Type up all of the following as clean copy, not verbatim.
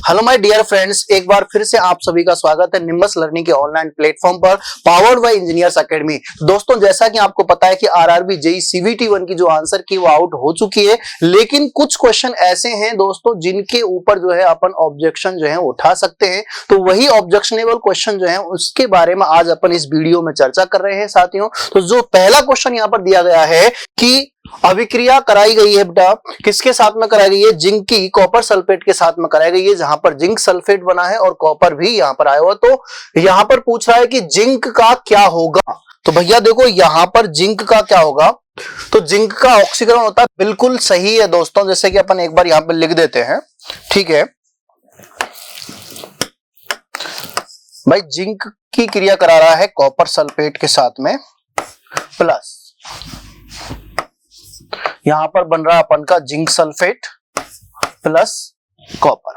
Hello my dear friends, एक बार फिर से आप सभी का स्वागत है निम्बस लर्निंग के ऑनलाइन प्लेटफॉर्म पर पावर्ड बाय इंजीनियर्स एकेडमी। दोस्तों, जैसा कि आपको पता है कि आरआरबी जेईई सीवीटी 1 की जो आंसर की वो आउट हो चुकी है, लेकिन कुछ क्वेश्चन ऐसे हैं दोस्तों जिनके ऊपर जो है अपन ऑब्जेक्शन जो है उठा सकते हैं। तो वही ऑब्जेक्शनेबल क्वेश्चन जो है उसके बारे में आज अपन इस वीडियो में चर्चा कर रहे हैं साथियों। तो जो पहला क्वेश्चन यहाँ पर दिया गया है कि अभिक्रिया कराई गई है बेटा, किसके साथ में कराई गई है? जिंक की कॉपर सल्फेट के साथ में कराई गई है, जहां पर जिंक सल्फेट बना है और कॉपर भी यहां पर आया हुआ। तो यहां पर पूछ रहा है कि जिंक का क्या होगा। तो भैया देखो, यहां पर जिंक का क्या होगा, तो जिंक का ऑक्सीकरण होता है। बिल्कुल सही है दोस्तों, जैसे कि अपन एक बार यहां पर लिख देते हैं। ठीक है भाई, जिंक की क्रिया करा रहा है कॉपर सल्फेट के साथ में, प्लस यहां पर बन रहा अपन का जिंक सल्फेट प्लस कॉपर।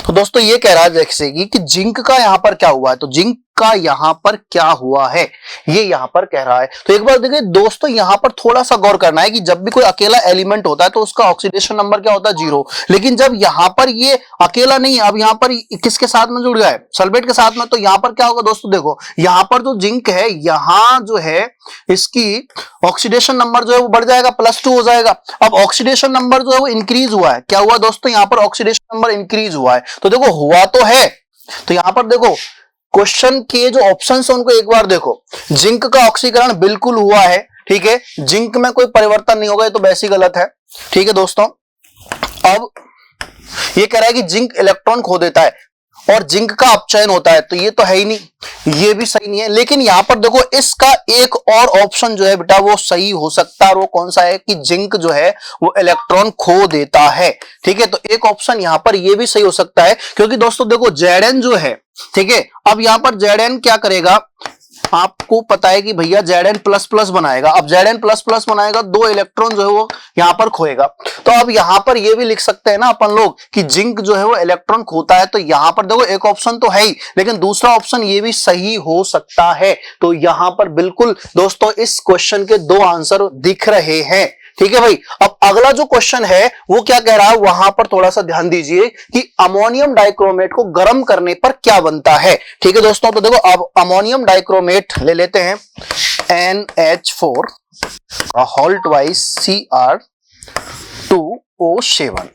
तो दोस्तों ये कह रहा है जैसे कि जिंक का यहां पर क्या हुआ है, तो जिंक का यहां पर क्या हुआ है ये यहां पर कह रहा है। तो एक बार देखिए दोस्तों, यहां पर थोड़ा सा गौर करना है कि जब भी कोई अकेला एलिमेंट होता है तो उसका ऑक्सीडेशन नंबर क्या होता है? 0। लेकिन जब यहां पर ये अकेला नहीं है, अब यहां पर किसके साथ में जुड़ गया है? सल्फेट के साथ में। तो यहां पर क्या होगा दोस्तों, देखो यहां पर जो जिंक है, यहां जो है इसकी ऑक्सीडेशन नंबर जो है वो बढ़ जाएगा, +2 हो जाएगा। अब ऑक्सीडेशन नंबर जो है वो इंक्रीज हुआ है। क्या हुआ दोस्तों? यहां पर ऑक्सीडेशन नंबर इंक्रीज हुआ है। तो देखो हुआ तो है, तो यहां पर देखो क्वेश्चन के जो ऑप्शन है उनको एक बार देखो। जिंक का ऑक्सीकरण बिल्कुल हुआ है, ठीक है, जिंक में कोई परिवर्तन नहीं होगा, ये तो वैसे ही गलत है। ठीक है दोस्तों, अब ये कह रहा है कि जिंक इलेक्ट्रॉन खो देता है और जिंक का अपचयन होता है, तो ये तो है ही नहीं, ये भी सही नहीं है। लेकिन यहां पर देखो इसका एक और ऑप्शन जो है बेटा वो सही हो सकता है, और वो कौन सा है कि जिंक जो है वो इलेक्ट्रॉन खो देता है। ठीक है, तो एक ऑप्शन यहां पर ये भी सही हो सकता है, क्योंकि दोस्तों देखो Zn जो है, ठीक है, अब यहां पर Zn क्या करेगा, आपको पता है कि भैया Zn++ बनाएगा। अब Zn++ बनाएगा, 2 इलेक्ट्रॉन जो है वो यहां पर खोएगा। तो अब यहां पर ये भी लिख सकते हैं ना अपन लोग कि जिंक जो है वो इलेक्ट्रॉन खोता है। तो यहां पर देखो एक ऑप्शन तो है ही, लेकिन दूसरा ऑप्शन ये भी सही हो सकता है। तो यहां पर बिल्कुल दोस्तों इस क्वेश्चन के 2 आंसर दिख रहे हैं। ठीक है भाई, अब अगला जो क्वेश्चन है वो क्या कह रहा है, वहां पर थोड़ा सा ध्यान दीजिए कि अमोनियम डाइक्रोमेट को गर्म करने पर क्या बनता है। ठीक है दोस्तों, तो देखो अब अमोनियम डाइक्रोमेट ले लेते हैं, NH4 होल्ट वाइज Cr2O7।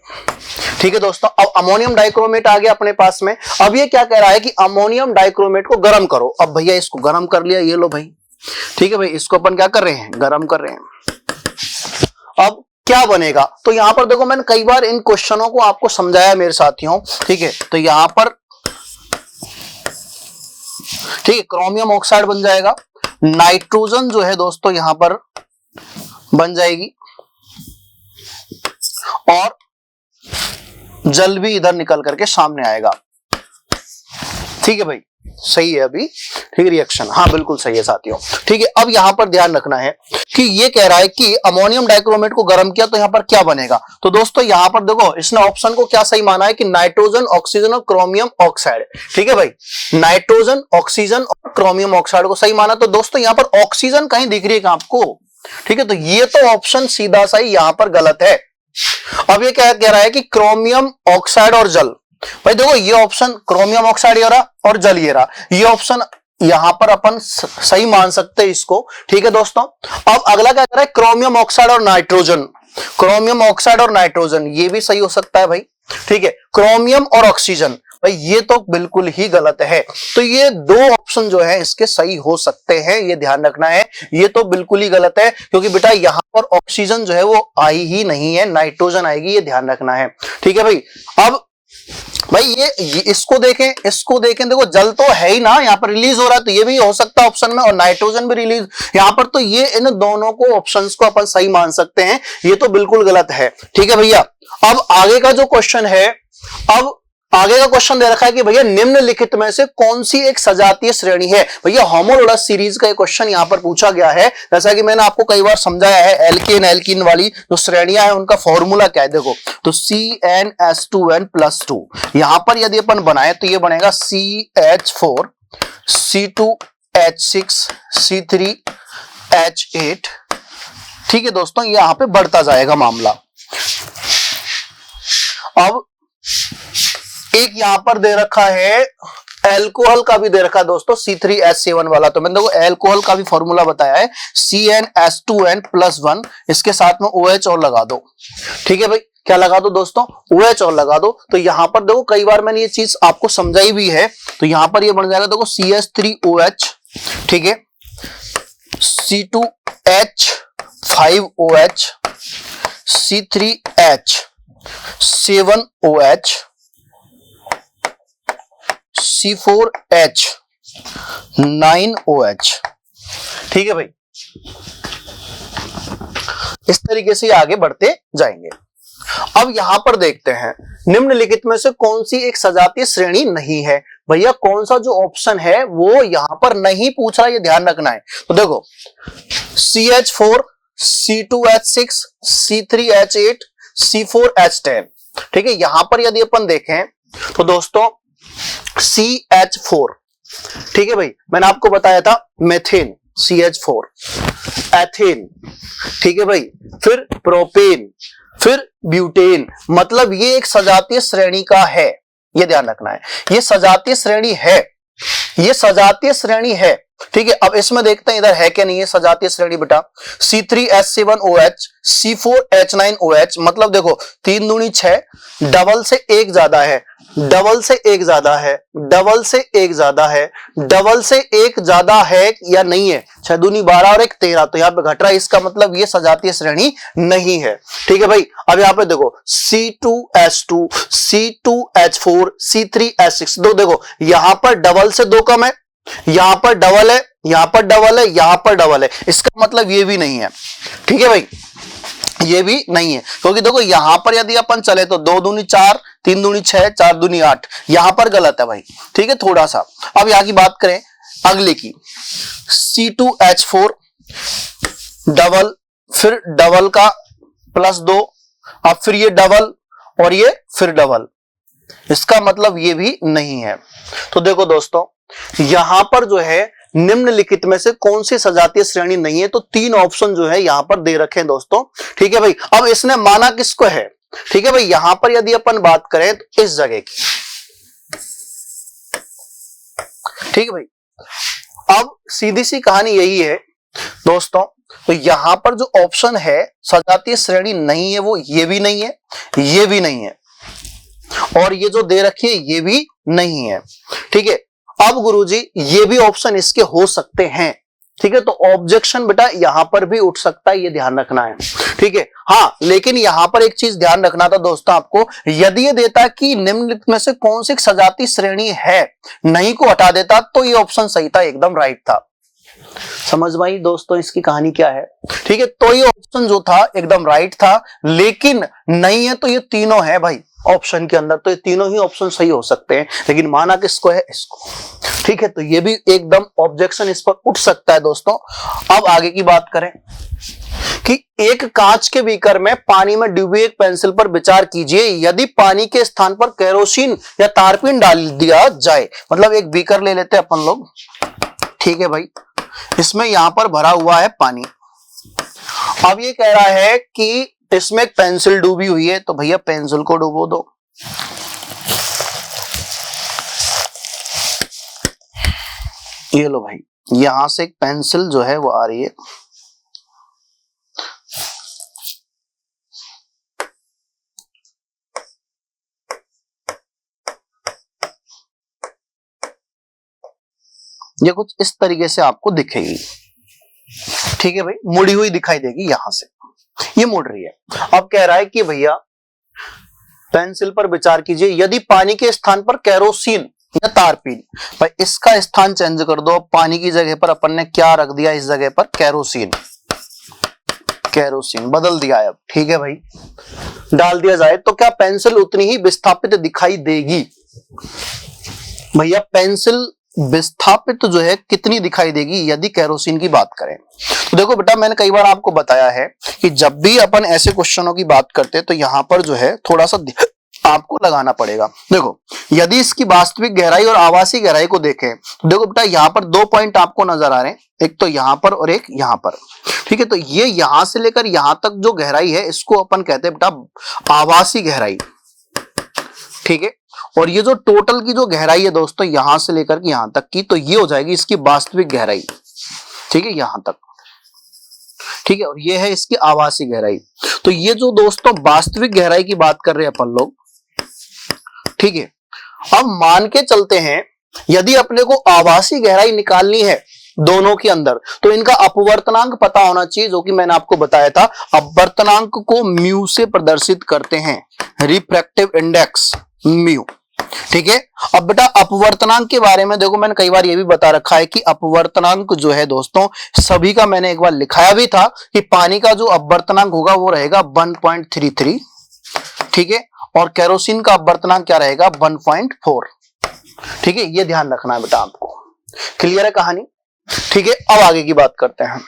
ठीक है दोस्तों, अब अमोनियम डाइक्रोमेट आ गया अपने पास में। अब ये क्या कह रहा है कि अमोनियम डाइक्रोमेट को गर्म करो। अब भैया इसको गर्म कर लिया, ये लो भाई। ठीक है भाई, इसको अपन क्या कर रहे हैं, गर्म कर रहे हैं। अब क्या बनेगा, तो यहां पर देखो मैंने कई बार इन क्वेश्चनों को आपको समझाया मेरे साथियों। ठीक है, तो यहां पर ठीक है क्रोमियम ऑक्साइड बन जाएगा, नाइट्रोजन जो है दोस्तों यहां पर बन जाएगी, और जल भी इधर निकल करके सामने आएगा। ठीक है भाई, सही है अभी, ठीक है रिएक्शन, हाँ बिल्कुल सही है साथियों। ठीक है, अब यहां पर ध्यान रखना है कि ये कह रहा है कि अमोनियम डाइक्रोमेट को गर्म किया तो यहां पर क्या बनेगा। तो दोस्तों यहां पर देखो इसने ऑप्शन को क्या सही माना है कि नाइट्रोजन, ऑक्सीजन और क्रोमियम ऑक्साइड। ठीक है भाई, नाइट्रोजन, ऑक्सीजन और क्रोमियम ऑक्साइड को सही माना। तो दोस्तों यहां पर ऑक्सीजन कहीं दिख रही है क्या आपको? ठीक है, तो ये तो ऑप्शन सीधा सा ही यहां पर गलत है। अब ये क्या कह रहा है कि क्रोमियम ऑक्साइड और जल। भाई देखो ये ऑप्शन क्रोमियम ऑक्साइड ये रहा और जल ये रहा, ये ऑप्शन यहां पर अपन सही मान सकते हैं इसको। ठीक है दोस्तों, अब अगला क्या कर रहा है, क्रोमियम ऑक्साइड और नाइट्रोजन। क्रोमियम ऑक्साइड और नाइट्रोजन ये भी सही हो सकता है भाई। ठीक है, क्रोमियम और ऑक्सीजन, भाई ये तो बिल्कुल ही गलत है। तो ये 2 ऑप्शन जो है इसके सही हो सकते हैं, ये ध्यान रखना है। ये तो बिल्कुल ही गलत है, क्योंकि बेटा यहां पर ऑक्सीजन जो है वो आई ही नहीं है, नाइट्रोजन आएगी, ये ध्यान रखना है। ठीक है भाई, अब भाई ये इसको देखें देखो जल तो है ही ना, यहाँ पर रिलीज हो रहा है, तो ये भी हो सकता है ऑप्शन में, और नाइट्रोजन भी रिलीज यहाँ पर। तो ये इन दोनों को ऑप्शंस को अपन सही मान सकते हैं, ये तो बिल्कुल गलत है। ठीक है भैया, अब आगे का जो क्वेश्चन है, अब आगे का क्वेश्चन दे रखा है कि भैया निम्नलिखित में से कौन सी एक सजातीय श्रेणी है। भैया होमोलोगस सीरीज का एक क्वेश्चन यहां पर पूछा गया है। जैसा कि मैंने आपको कई बार समझाया है, एल्केन एल्कीन वाली जो श्रेणियां हैं उनका फॉर्मूला क्या है, देखो तो CnS2n+2। यहां पर यदि अपन बनाए तो ये बनेगा CH4 C2H6 C3H8। ठीक है दोस्तों, यहां पे बढ़ता जाएगा मामला। अब एक यहां पर दे रखा है एल्कोहल का भी दे रखा है दोस्तों, C3H7 वाला। तो मैंने देखो एल्कोहल का भी फॉर्मूला बताया है, CnH2n+1, इसके साथ में OH और लगा दो। ठीक है भाई, क्या लगा दो दोस्तों? OH और लगा दो। तो यहां पर देखो कई बार मैंने ये चीज आपको समझाई भी है, तो यहां पर ये बन जाएगा देखो CH3OH, ठीक है, C2H5OH, C3H7OH, C4H9OH। ठीक है भाई, इस तरीके से आगे बढ़ते जाएंगे। अब यहां पर देखते हैं निम्नलिखित में से कौन सी एक सजातीय श्रेणी नहीं है। भैया कौन सा जो ऑप्शन है वो यहां पर नहीं पूछ रहा, ये ध्यान रखना है। तो देखो CH4, C2H6, C3H8, C4H10, ठीक है। यहां पर यदि अपन देखें तो दोस्तों CH4, ठीक है भाई, मैंने आपको बताया था मेथेन, CH4, एथेन, ठीक है भाई, फिर प्रोपेन, फिर ब्यूटेन, मतलब ये एक सजातीय श्रेणी का है, ये ध्यान रखना है, ये सजातीय श्रेणी है, ये सजातीय श्रेणी है। ठीक है, अब इसमें देखते हैं इधर है क्या नहीं है सजातीय श्रेणी बेटा। C3H7OH, C4H9OH, मतलब देखो 3 दूनी 6, डबल से एक ज्यादा है, डबल से एक ज्यादा है, डबल से एक ज्यादा है, डबल से एक ज्यादा है या नहीं है, 6 दूनी 12 और 1 13, तो यहाँ पे घट रहा है, इसका मतलब ये सजातीय श्रेणी नहीं है। ठीक है भाई, अब यहाँ पे देखो C2H2, C2H4, C3H6, दो देखो यहां पर डबल से 2 कम है, यहां पर डबल है, यहां पर डबल है, यहां पर डबल है, इसका मतलब ये भी नहीं है। ठीक है भाई, ये भी नहीं है, क्योंकि देखो यहां पर यदि अपन चले तो 2 दूनी 4, 3 दूनी 6, 4 दूनी 8, यहां पर गलत है भाई। ठीक है, थोड़ा सा। अब यहां की बात करें अगले की, C2H4 डबल, फिर डबल का +2, अब फिर ये डबल और ये फिर डबल, इसका मतलब ये भी नहीं है। तो देखो दोस्तों यहां पर जो है निम्नलिखित में से कौन सी सजातीय श्रेणी नहीं है, तो 3 ऑप्शन जो है यहां पर दे रखे हैं दोस्तों। ठीक है भाई, अब इसने माना किसको है? ठीक है भाई, यहां पर यदि अपन बात करें तो इस जगह की, ठीक है भाई, अब सीधी सी कहानी यही है दोस्तों, तो यहां पर जो ऑप्शन है सजातीय श्रेणी नहीं है, वो ये भी नहीं है, ये भी नहीं है, और ये जो दे रखी है ये भी नहीं है। ठीक है, अब गुरुजी ये भी ऑप्शन इसके हो सकते हैं। ठीक है, तो ऑब्जेक्शन बेटा यहां पर भी उठ सकता है, ये ध्यान रखना है। ठीक है, हाँ, लेकिन यहां पर एक चीज ध्यान रखना था दोस्तों आपको, यदि ये देता कि निम्नलिखित में से कौन सी सजातीय श्रेणी है, नहीं को हटा देता तो ये ऑप्शन सही था, एकदम राइट था। समझ भाई दोस्तों इसकी कहानी क्या है? ठीक है, तो ये ऑप्शन जो था एकदम राइट था, लेकिन नहीं है तो ये तीनों है भाई ऑप्शन के अंदर, तो ये तीनों ही ऑप्शन सही हो सकते हैं, लेकिन माना किसको है? इसको। ठीक है, तो ये भी एकदम ऑब्जेक्शन इस पर उठ सकता है दोस्तों। अब आगे की बात करें कि एक कांच के बीकर में पानी में डूबी एक पेंसिल पर विचार कीजिए, यदि पानी के स्थान पर केरोसिन या तारपीन डाल दिया जाए। मतलब एक बीकर ले लेते हैं अपन लोग, ठीक है भाई, इसमें यहां पर भरा हुआ है पानी। अब ये कह रहा है कि इसमें एक पेंसिल डूबी हुई है, तो भैया पेंसिल को डूबो दो। ये लो भाई, यहां से एक पेंसिल जो है वो आ रही है, ये कुछ इस तरीके से आपको दिखेगी। ठीक है भाई, मुड़ी हुई दिखाई देगी, यहां से ये मुड़ रही है। अब कह रहा है कि भैया पेंसिल पर विचार कीजिए, यदि पानी के स्थान पर केरोसिन या तारपीन, भाई इसका स्थान चेंज कर दो। पानी की जगह पर अपन ने क्या रख दिया? इस जगह पर केरोसिन, केरोसिन बदल दिया है अब। ठीक है भाई, डाल दिया जाए तो क्या पेंसिल उतनी ही विस्थापित दिखाई देगी? भैया पेंसिल विस्थापित जो है कितनी दिखाई देगी यदि केरोसिन की बात करें? तो देखो बेटा, मैंने कई बार आपको बताया है कि जब भी अपन ऐसे क्वेश्चनों की बात करते हैं तो यहां पर जो है थोड़ा सा आपको लगाना पड़ेगा। देखो, यदि इसकी वास्तविक गहराई और आभासी गहराई को देखें तो देखो बेटा, यहां पर 2 पॉइंट आपको नजर आ रहे हैं, एक तो यहां पर और एक यहां पर। ठीक है, तो ये यहां से लेकर यहां तक जो गहराई है इसको अपन कहते हैं बेटा आभासी गहराई। ठीक है। और ये जो टोटल की जो गहराई है दोस्तों यहां से लेकर के यहां तक की, तो ये हो जाएगी इसकी वास्तविक गहराई, ठीक है, यहां तक, ठीक है। और ये है इसकी आभासी गहराई। तो ये जो दोस्तों वास्तविक गहराई की बात कर रहे हैं अपन लोग, ठीक है। अब मान के चलते हैं यदि अपने को आभासी गहराई निकालनी है दोनों के अंदर, तो इनका अपवर्तनांक पता होना चाहिए, जो कि मैंने आपको बताया था। अपवर्तनांक को म्यू से प्रदर्शित करते हैं, रिफ्रैक्टिव इंडेक्स म्यू, ठीक है। अब बेटा अपवर्तनांक के बारे में देखो, मैंने कई बार ये भी बता रखा है कि अपवर्तनांक जो है दोस्तों सभी का, मैंने एक बार लिखाया भी था कि पानी का जो अपवर्तनांक होगा वो रहेगा 1.33, ठीक है। और केरोसिन का अपवर्तनांक क्या रहेगा 1.4, ठीक है। ये ध्यान रखना है बेटा आपको। क्लियर है कहानी, ठीक है। अब आगे की बात करते हैं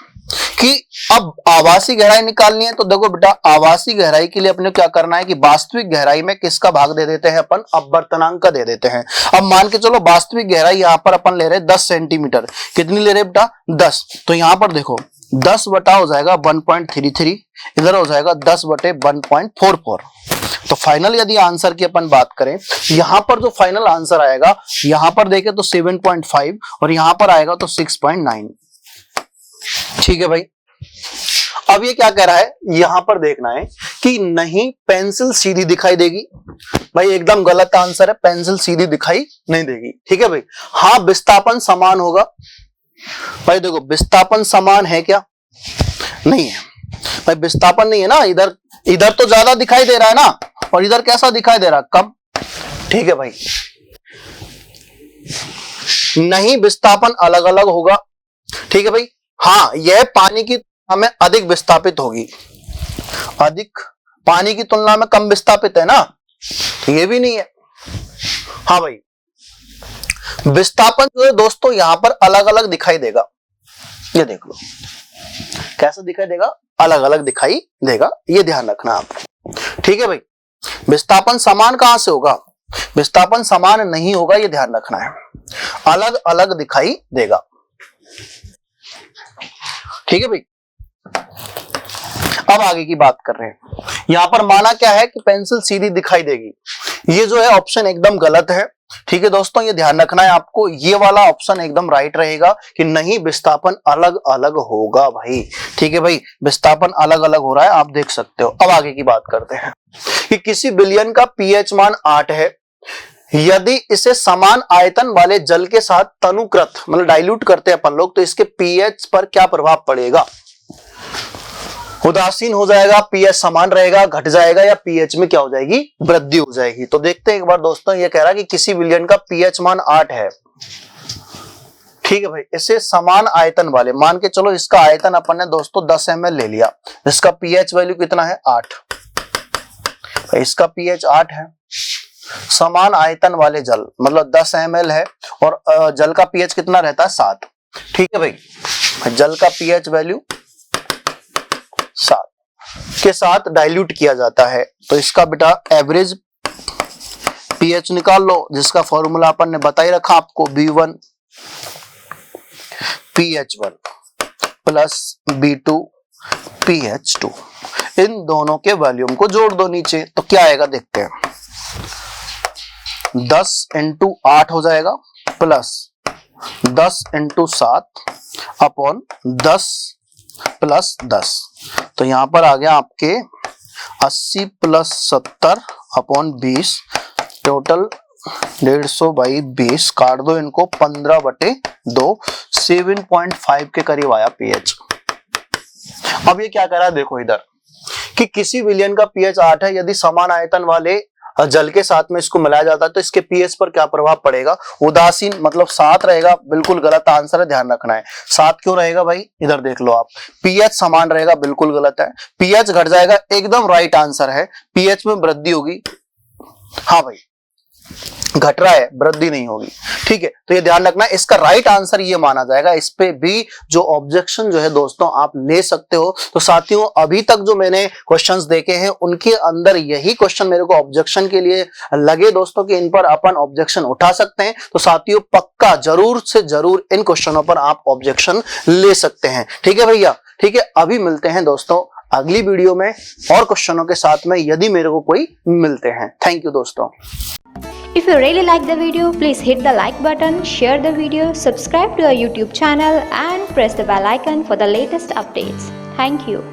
कि अब आभासी गहराई निकालनी है। तो देखो बेटा आभासी गहराई के लिए अपने क्या करना है कि वास्तविक गहराई में किसका भाग दे देते हैं अपन, अपवर्तनांक का दे देते हैं। अब मान के चलो वास्तविक गहराई यहां पर अपन ले रहे हैं 10 सेंटीमीटर, कितनी ले रहे बेटा 10, तो यहां पर देखो 10 बटा हो जाएगा 1.33, इधर हो जाएगा 10 बटे 1.44। तो फाइनल यदि आंसर की अपन बात करें, यहां पर जो फाइनल आंसर आएगा, यहां पर देखें तो 7.5 और यहां पर आएगा तो 6.9, ठीक है भाई। अब ये क्या कह रहा है, यहां पर देखना है कि नहीं पेंसिल सीधी दिखाई देगी, भाई एकदम गलत आंसर है, पेंसिल सीधी दिखाई नहीं देगी, ठीक है भाई। हाँ विस्थापन समान होगा, भाई देखो विस्थापन समान है क्या, नहीं है भाई, विस्थापन नहीं है ना, इधर तो ज्यादा दिखाई दे रहा है ना, और इधर कैसा दिखाई दे रहा है, कम, ठीक है भाई। नहीं विस्थापन अलग अलग होगा, ठीक है भाई। हाँ यह पानी की तुलना में अधिक विस्थापित होगी, अधिक पानी की तुलना में कम विस्थापित है ना, ये भी नहीं है। हाँ भाई विस्थापन जो है दोस्तों यहां पर अलग अलग दिखाई देगा, ये देख लो कैसा दिखाई देगा, अलग अलग दिखाई देगा, ये ध्यान रखना आप, ठीक है भाई। विस्थापन समान कहां से होगा, विस्थापन समान नहीं होगा, ये ध्यान रखना है, अलग अलग दिखाई देगा, ठीक है भाई। अब आगे की बात कर रहे हैं, यहां पर माना क्या है कि पेंसिल सीधी दिखाई देगी, ये जो है ऑप्शन एकदम गलत है, ठीक है दोस्तों। ये ध्यान रखना है आपको, ये वाला ऑप्शन एकदम राइट रहेगा कि नहीं विस्थापन अलग अलग होगा भाई, ठीक है भाई, विस्थापन अलग अलग हो रहा है, आप देख सकते हो। अब आगे की बात करते हैं कि किसी विलयन का पीएच मान 8 है, यदि इसे समान आयतन वाले जल के साथ तनुकृत मतलब डाइल्यूट करते हैं अपन लोग, तो इसके पीएच पर क्या प्रभाव पड़ेगा, उदासीन हो जाएगा, पीएच समान रहेगा, घट जाएगा, या पीएच में क्या हो जाएगी, वृद्धि हो जाएगी। तो देखते हैं एक बार दोस्तों, ये कह रहा है कि किसी विलयन का पीएच मान 8 है, ठीक है भाई, इसे समान आयतन वाले, मान के चलो इसका आयतन अपन ने दोस्तों 10 ml ले लिया, इसका पीएच वैल्यू कितना है 8, इसका पीएच 8 है, समान आयतन वाले जल मतलब 10 ml है, और जल का पीएच कितना रहता है 7, ठीक है भाई। जल का पीएच वैल्यू 7 के साथ डाइल्यूट किया जाता है, तो इसका बेटा एवरेज पीएच निकाल लो, जिसका फॉर्मूला अपन ने बता ही रखा आपको, B1 pH1 plus B2 pH2, इन दोनों के वॉल्यूम को जोड़ दो नीचे, तो क्या आएगा देखते हैं, 10 × 8 हो जाएगा प्लस 10 × 7 अपॉन 10 प्लस 10, तो यहां पर आ गया आपके 80 प्लस 70 अपॉन 20, टोटल 150/20, काट दो इनको, 15/2, 7.5 के करीब आया पीएच। अब ये क्या कह रहा है देखो इधर कि किसी विलयन का पीएच 8 है, यदि समान आयतन वाले जल के साथ में इसको मिलाया जाता है तो इसके पीएच पर क्या प्रभाव पड़ेगा, उदासीन मतलब 7 रहेगा, बिल्कुल गलत आंसर है, ध्यान रखना है। 7 क्यों रहेगा भाई, इधर देख लो आप, पीएच समान रहेगा, बिल्कुल गलत है, पीएच घट जाएगा, एकदम राइट आंसर है, पीएच में वृद्धि होगी, हाँ भाई घट रहा है, वृद्धि नहीं होगी, ठीक है। तो ये ध्यान रखना है, इसका राइट आंसर ये माना जाएगा। इस पे भी जो ऑब्जेक्शन जो है दोस्तों आप ले सकते हो। तो साथियों अभी तक जो मैंने क्वेश्चंस देखे हैं उनके अंदर यही क्वेश्चन मेरे को ऑब्जेक्शन के लिए लगे दोस्तों कि इन पर अपन ऑब्जेक्शन उठा सकते हैं। तो साथियों पक्का जरूर से जरूर इन क्वेश्चनों पर आप ऑब्जेक्शन ले सकते हैं, ठीक है भैया, ठीक है। अभी मिलते हैं दोस्तों अगली वीडियो में और क्वेश्चनों के साथ में, यदि मेरे को कोई मिलते हैं। थैंक यू दोस्तों। If you really like the video, please hit the like button, share the video, subscribe to our YouTube channel and press the bell icon for the latest updates. Thank you.